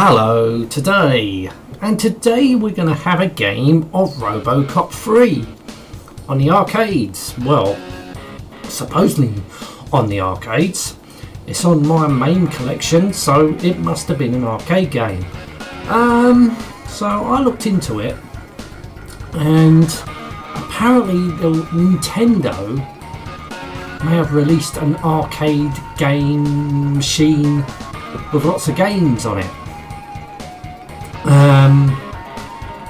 Hello today, and today we're going to have a game of RoboCop 3 on the arcades. Well, supposedly on the arcades. It's on my main collection, so it must have been an arcade game. So I looked into it, and apparently the Nintendo may have released an arcade game machine with lots of games on it,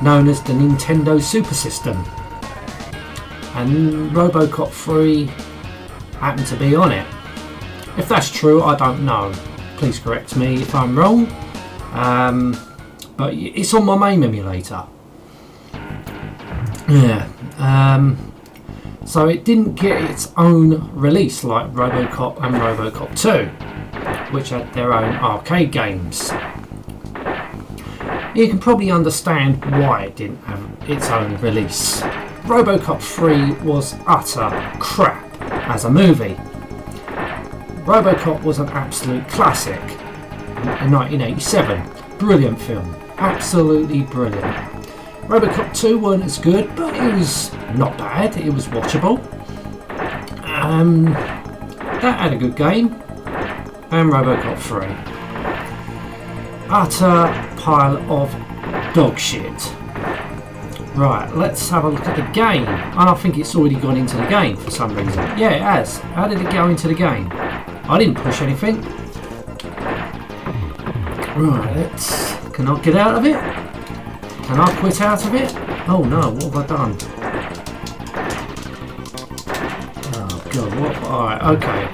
known as the Nintendo Super System, and RoboCop 3 happened to be on it. If that's true, I don't know. Please correct me if I'm wrong. But it's on my main emulator. Yeah. So it didn't get its own release like RoboCop and RoboCop 2, which had their own arcade games. You can probably understand why it didn't have its own release. RoboCop 3 was utter crap as a movie. RoboCop was an absolute classic in 1987. Brilliant film. Absolutely brilliant. RoboCop 2 weren't as good, but it was not bad. It was watchable. That had a good game. And RoboCop 3. Utter pile of dog shit. Right, let's have a look at the game. And I think it's already gone into the game for some reason. Yeah, it has. How did it go into the game? I didn't push anything. Right, can I get out of it? Can I quit out of it? Oh no, what have I done? Oh god, what? Alright, okay.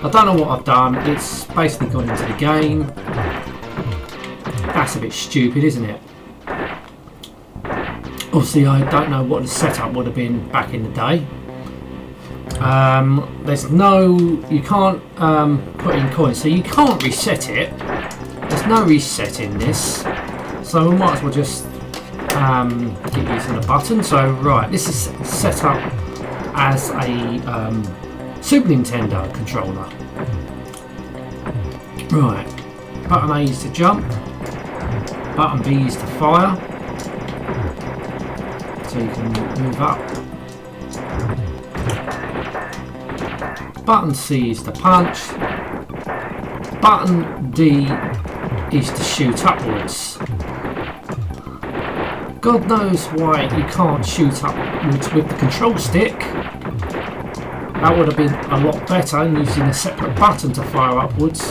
I don't know what I've done. It's basically gone into the game. That's a bit stupid, isn't it? Obviously, I don't know what the setup would have been back in the day. There's no... You can't put in coins, so you can't reset it. There's no reset in this. So we might as well just keep using the button. So, right, this is set up as a Super Nintendo controller. Right, button A is to jump. Button B is to fire, so you can move up. Button C is to punch. Button D is to shoot upwards. God knows why you can't shoot upwards with the control stick. That would have been a lot better using a separate button to fire upwards.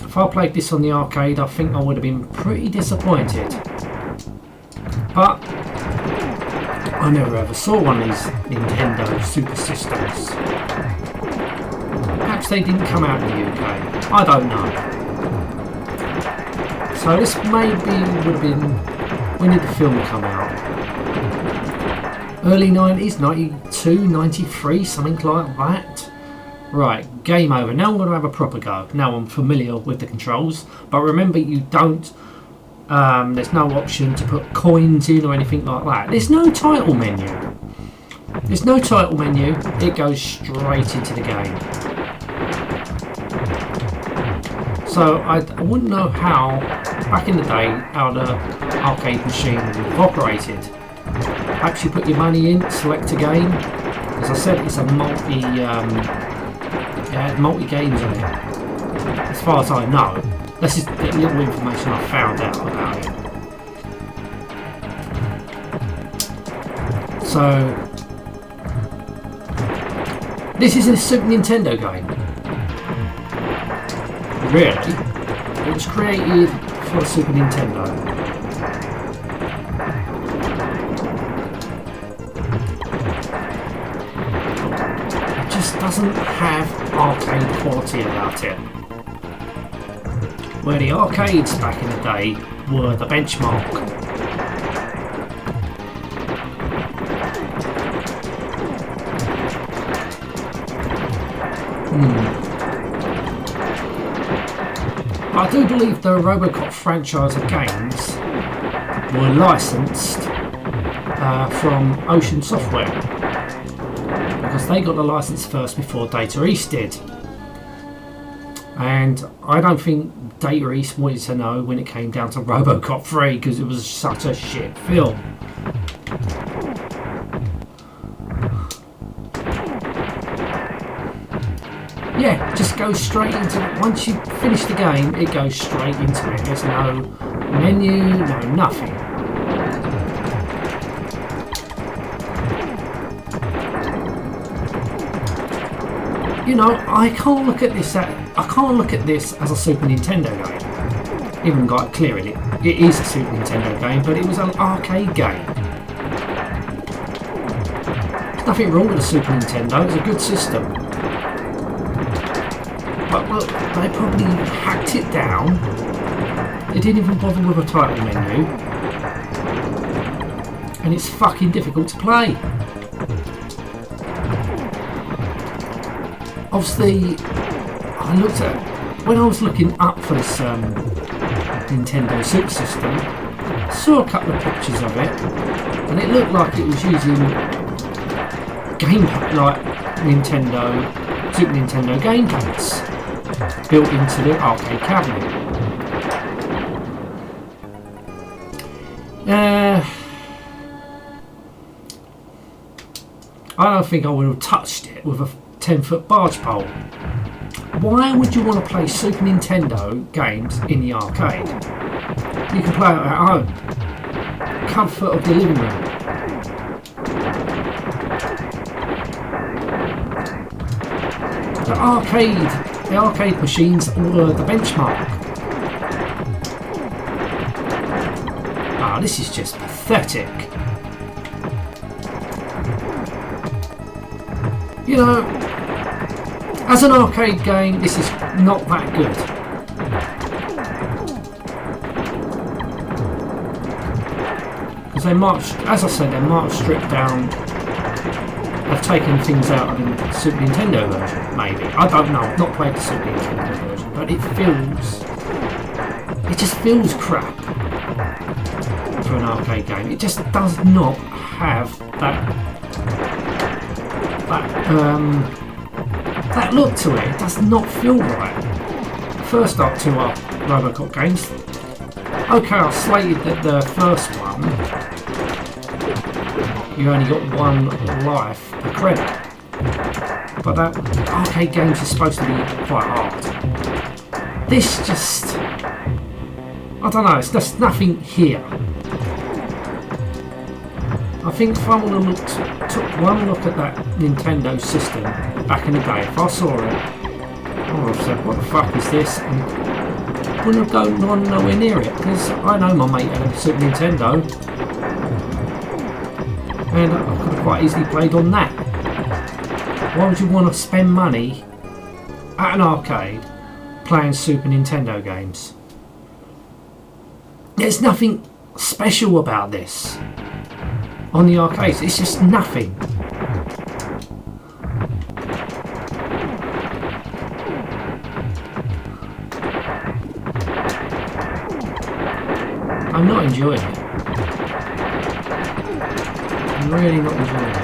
If I played this on the arcade, I think I would have been pretty disappointed. But I never ever saw one of these Nintendo Super Systems. Perhaps they didn't come out in the UK. I don't know. So this maybe would have been... When did the film come out? Early 90s, 92, 93, something like that. Right, game over. Now I'm going to have a proper go. Now I'm familiar with the controls. But remember, you don't... there's no option to put coins in or anything like that. There's no title menu. There's no title menu. It goes straight into the game. So I wouldn't know how, back in the day, how the arcade machine would have operated. Perhaps you put your money in, select a game. As I said, it's a multi games on it. As far as I know. Let's just get a little information I found out about it. So, this is a Super Nintendo game. Really? It was created for Super Nintendo. It just doesn't have arcade quality about it. Where the arcades back in the day were the benchmark. I do believe the RoboCop franchise of games were licensed from Ocean Software. because they got the license first before Data East did. And I don't think Data East wanted to know when it came down to RoboCop 3 because it was such a shit film. Yeah, just go straight into it. Once you finish the game, it goes straight into it. There's no menu, no nothing. You know, I can't look at this as a Super Nintendo game. Even got clearly it is a Super Nintendo game, but it was an arcade game. There's nothing wrong with the Super Nintendo, it's a good system. But look, they probably hacked it down. They didn't even bother with a title menu. And it's fucking difficult to play. Obviously, when I was looking up for this Nintendo Super System, I saw a couple of pictures of it, and it looked like it was using gamepad, like Super Nintendo gamepads built into the arcade cabinet. I don't think I would have touched it with a 10-foot barge pole. Why would you want to play Super Nintendo games in the arcade? You can play it at home. Comfort of the living room. The arcade machines were the benchmark. Ah, this is just pathetic. You know, as an arcade game, this is not that good. Because they as I said, they might have stripped down, have taken things out of the Super Nintendo version, maybe. I don't know, I've not played the Super Nintendo version, but it just feels crap for an arcade game. It just does not have that look to it. It does not feel right. First up to our RoboCop games. Okay, I slated that the first one, you only got one life per credit. But that arcade games are supposed to be quite hard. This just, I don't know, it's just nothing here. I think if I would have took one look at that Nintendo system back in the day, if I saw it, I would have said, what the fuck is this? And wouldn't have gone nowhere near it, because I know my mate had a Super Nintendo, and I could have quite easily played on that. Why would you want to spend money at an arcade playing Super Nintendo games? There's nothing special about this. On the arcades, it's just nothing. I'm not enjoying it. I'm really not enjoying it.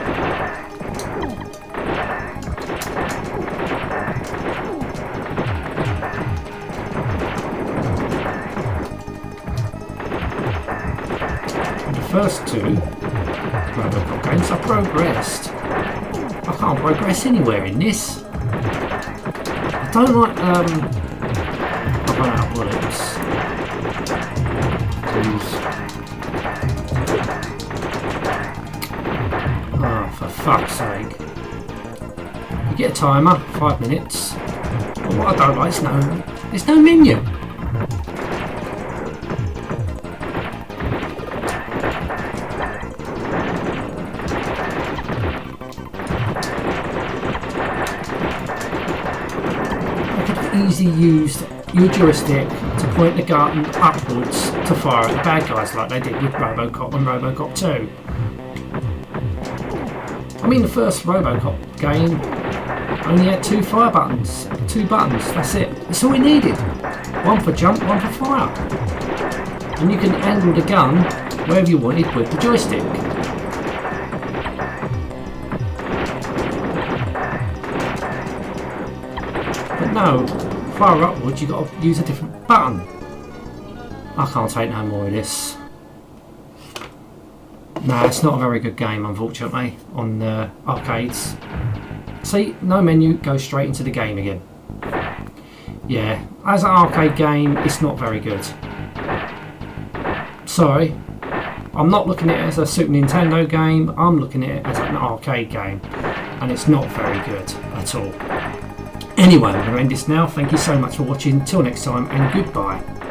The first two RoboCop games, I progressed. I can't progress anywhere in this. I don't like, I've run out of bullets. Oh, for fuck's sake. You get a timer, 5 minutes. But what I don't like is there's no menu. Easily used your joystick to point the gun upwards to fire at the bad guys like they did with RoboCop and RoboCop 2. I mean, the first RoboCop game only had two buttons, that's it. That's all we needed. One for jump, one for fire. And you can angle the gun wherever you wanted with the joystick. No, fire upwards, you've got to use a different button. I can't take no more of this. Nah, it's not a very good game, unfortunately, on the arcades. See, no menu, go straight into the game again. Yeah, as an arcade game, it's not very good. Sorry, I'm not looking at it as a Super Nintendo game, I'm looking at it as an arcade game. And it's not very good at all. Anyway, I'm going to end this now. Thank you so much for watching. Till next time, and goodbye.